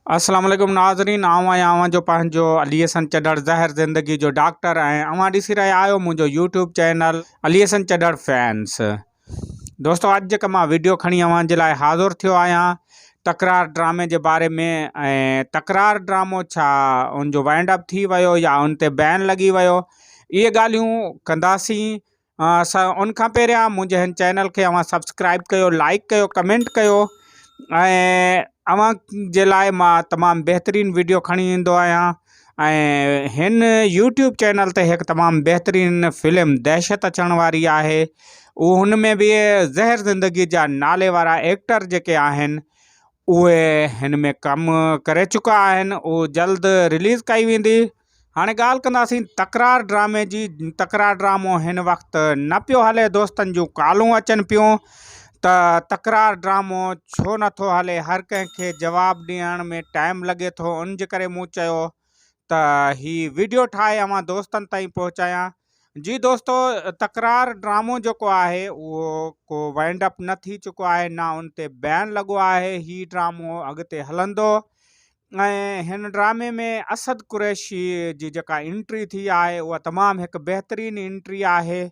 अस्सलाम वालेकुम नाज़रीन, आऊं आहियां अवां जो पंहिंजो अली हसन चढ़र ज़हर ज़िंदगी जो डॉक्टर ऐं अवां ॾिसी रहिया आहियो मुंहिंजो YouTube channel Ali Hasan Chadhar fans. दोस्तों, अॼु जेका मां वीडियो खणी अवां जे लाइ हाज़ुर थियो आहियां तकरार ड्रामे जे बारे में। ऐं तकरार ड्रामो छा उन जो वाइंड अप थी वियो या उन ते बैन लॻी वियो, इहे ॻाल्हियूं कंदासीं। उन खां पहिरियां मुंहिंजे हिन चैनल खे अवां सब्सक्राइब कयो, लाइक कयो, कमेंट कयो। ऐं अवां जे लाइ मां तमामु बहितरीनु वीडियो खणी ईंदो आहियां। ऐं हिन यूट्यूब चैनल ते हिकु तमामु बहितरीनु फिल्म दहशत अचण वारी आहे। हुन में बि ज़हर ज़िंदगी जा नाले वारा एक्टर जेके आहिनि उहे हिन में कमु करे चुका आहिनि। उहो जल्द रिलीज़ कई वेंदी। हाणे ॻाल्हि कंदासीं तकरार ड्रामे जी। तकरार ड्रामो हिन वक़्तु न पियो हले, दोस्तनि जूं कॉलूं अचनि पियूं त तकरार ड्रामो छो नथो हले, हर कंहिंखे जवाबु ॾियण में टाइम लॻे थो। उन जे करे मूं चयो त हीअ वीडियो ठाहे अवां दोस्तनि ताईं पहुचायां। जी दोस्तो, तकरार ड्रामो जेको आहे उहो को वाइंड अप न थी चुको आहे, ना उन ते बैन लॻो आहे। हीअ ड्रामो अॻिते हलंदो। ऐं हिन ड्रामे में असद कुरैशी जी जेका एंट्री थी आहे उहा तमामु हिकु बहितरीनु एंट्री आहे।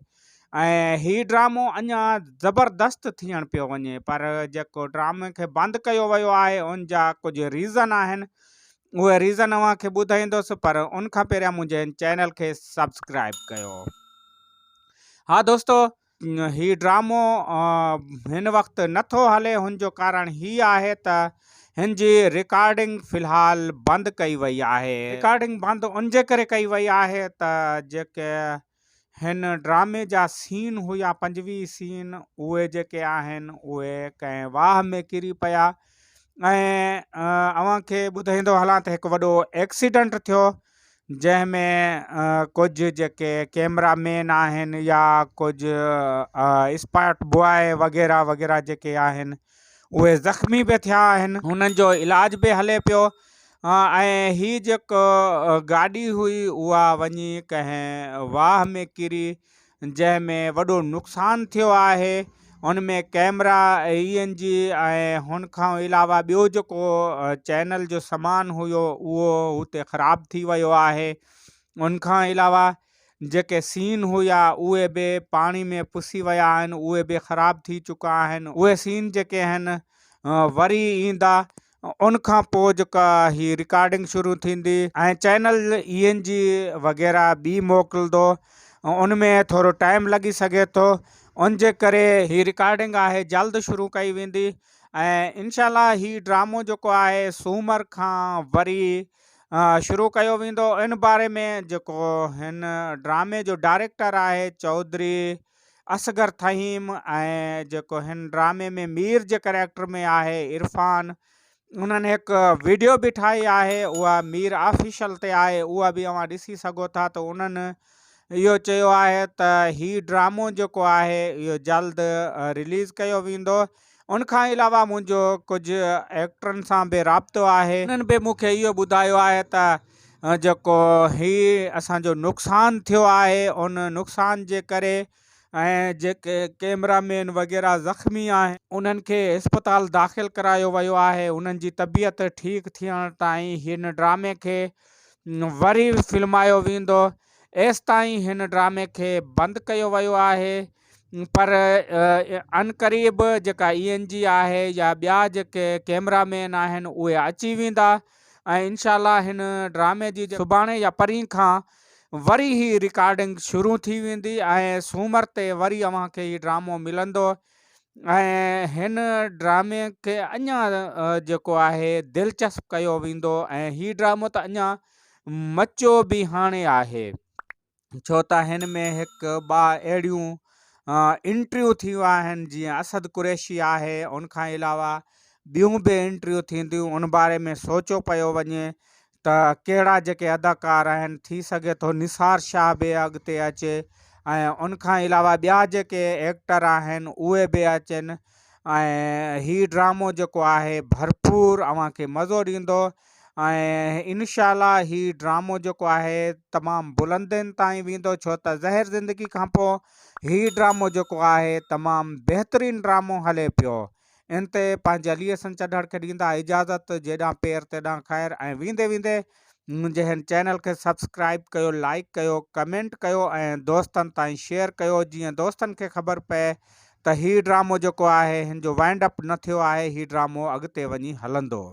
ऐं हीअ ड्रामो अञा ज़बरदस्त थियण पियो वञे, पर जेको ड्रामे खे बंदि कयो वियो आहे उन जा कुझु रीज़न आहिनि। उहे रीज़न अव्हां खे ॿुधाईंदुसि, पर उन खां पहिरियां मुंहिंजे हिन चैनल खे सब्सक्राइब कयो। हा दोस्तो, हीअ ड्रामो हिन वक़्तु नथो हले। हुन जो कारण हीअ आहे त हिन जी रिकॉर्डिंग फ़िलहाल बंदि कई वई आहे। रिकॉर्डिंग बंदि उन जे करे कई वई आहे त जेके हिन ड्रामे जा सीन हुया, 5वीं सीन, उहे जेके आहिनि उहे कंहिं वाह में किरी पिया। ऐं अव्हां खे ॿुधाईंदो हलां त हिकु वॾो एक्सीडेंट थियो, जंहिंमें कुझु जेके कैमरामैन आहिनि या कुझु स्पॉट बॉय वग़ैरह वग़ैरह जेके आहिनि उहे ज़ख़्मी बि थिया आहिनि। हुननि जो इलाज बि हले पियो। ऐं हीअ जेको गाॾी हुई उहा वञी कंहिं वाह में किरी, जंहिंमें वॾो नुक़सानु थियो आहे। उनमें कैमरा जी ऐं हुन खां अलावा ॿियो जेको चैनल जो सामान हुयो उहो हुते ख़राबु थी वियो आहे। उन खां अलावा जेके सीन हुया उहे बि पाणी में पुसी विया आहिनि, उहे बि ख़राबु थी चुका आहिनि। उहे सीन जेके आहिनि वरी ईंदा। उन खां पोइ जेका हीअ रिकॉर्डिंग शुरू थींदी ऐं चैनल जी वग़ैरह ॿी मोकिलंदो, उन में थोरो टाइम लॻी सघे थो। उन जे करे हीअ रिकॉर्डिंग आहे जल्द शुरू कई वेंदी। ऐं इनशाला हीअ ड्रामो जेको आहे सूमर खां वरी शुरू कयो वेंदो। इन बारे में जेको हिन ड्रामे जो डायरेक्टर आहे चौधरी असगर फहीम, ऐं जेको हिन ड्रामे में मीर जे कैरेक्टर में आहे इरफान, उन्हनि हिकु वीडियो बि ठाही आहे। उहा मीर ऑफिशियल ते आहे, उहा बि अव्हां ॾिसी सघो था। त उन्हनि इहो चयो आहे त हीअ ड्रामो जेको आहे इहो जल्द रिलीज़ कयो वेंदो। उन खां अलावा मुंहिंजो कुझु एक्टरनि सां बि राब्तो आहे। उन्हनि बि मूंखे इहो ॿुधायो आहे त जेको हीअ असांजो नुक़सानु थियो आहे उन नुक़सान जे करे ऐं जेके कैमरामैन वग़ैरह ज़ख़्मी आहिनि उन्हनि खे अस्पताल दाख़िल करायो वियो आहे। उन्हनि जी तबियत ठीकु थियण ताईं हिन ड्रामे खे वरी फिल्मायो वेंदो। एसि ताईं हिन ड्रामे खे बंदि कयो वियो आहे, पर अनक़रीब जेका जी आहे या ॿिया जेके कैमरामैन आहिनि उहे अची वेंदा। ऐं इनशाला हिन ड्रामे जी सुभाणे या परीं खां वरी ही रिकॉर्डिंग शुरू थी वेंदी ऐं सूमर ते वरी अव्हां खे हीउ ड्रामो मिलंदो। ऐं हिन ड्रामे खे अञा जेको आहे दिलचस्प कयो वेंदो। ऐं हीउ ड्रामो त अञा मचो बि हाणे आहे, छो त हिन में हिकु ॿ अहिड़ियूं इंट्रियूं थियूं आहिनि जीअं असद कुरैशी आहे। उन खां अलावा ॿियूं बि इंट्रियूं थींदियूं। उन बारे में सोचो पियो वञे त कहिड़ा जेके अदाकार आहिनि, थी सघे थो निसार शाह बि अॻिते अचे ऐं उन खां अलावा ॿिया जेके एक्टर आहिनि उहे बि अचनि। ऐं हीअ ड्रामो जेको आहे भरपूर अव्हां खे मज़ो ॾींदो। ऐं इनशाला हीअ ड्रामो जेको आहे तमामु बुलंदियुनि ताईं वेंदो, छो त ज़हर ज़िंदगी खां पोइ हीअ ड्रामो जेको आहे तमामु बहितरीनु ड्रामो हले पियो। इन ते पंहिंजे अली हसन चढ़ड़ खे ॾींदा इजाज़त। जेॾां पेर तेॾां ख़ैर। ऐं वेंदे वेंदे मुंहिंजे हिन चैनल खे सब्सक्राइब कयो, लाइक कयो, कमेंट कयो ऐं दोस्तनि ताईं शेयर कयो, जीअं दोस्तनि खे ख़बर पए त हीउ ड्रामो जेको आहे हिन जो वाइंड अप न थियो आहे, हीउ ड्रामो अॻिते वञी हलंदो।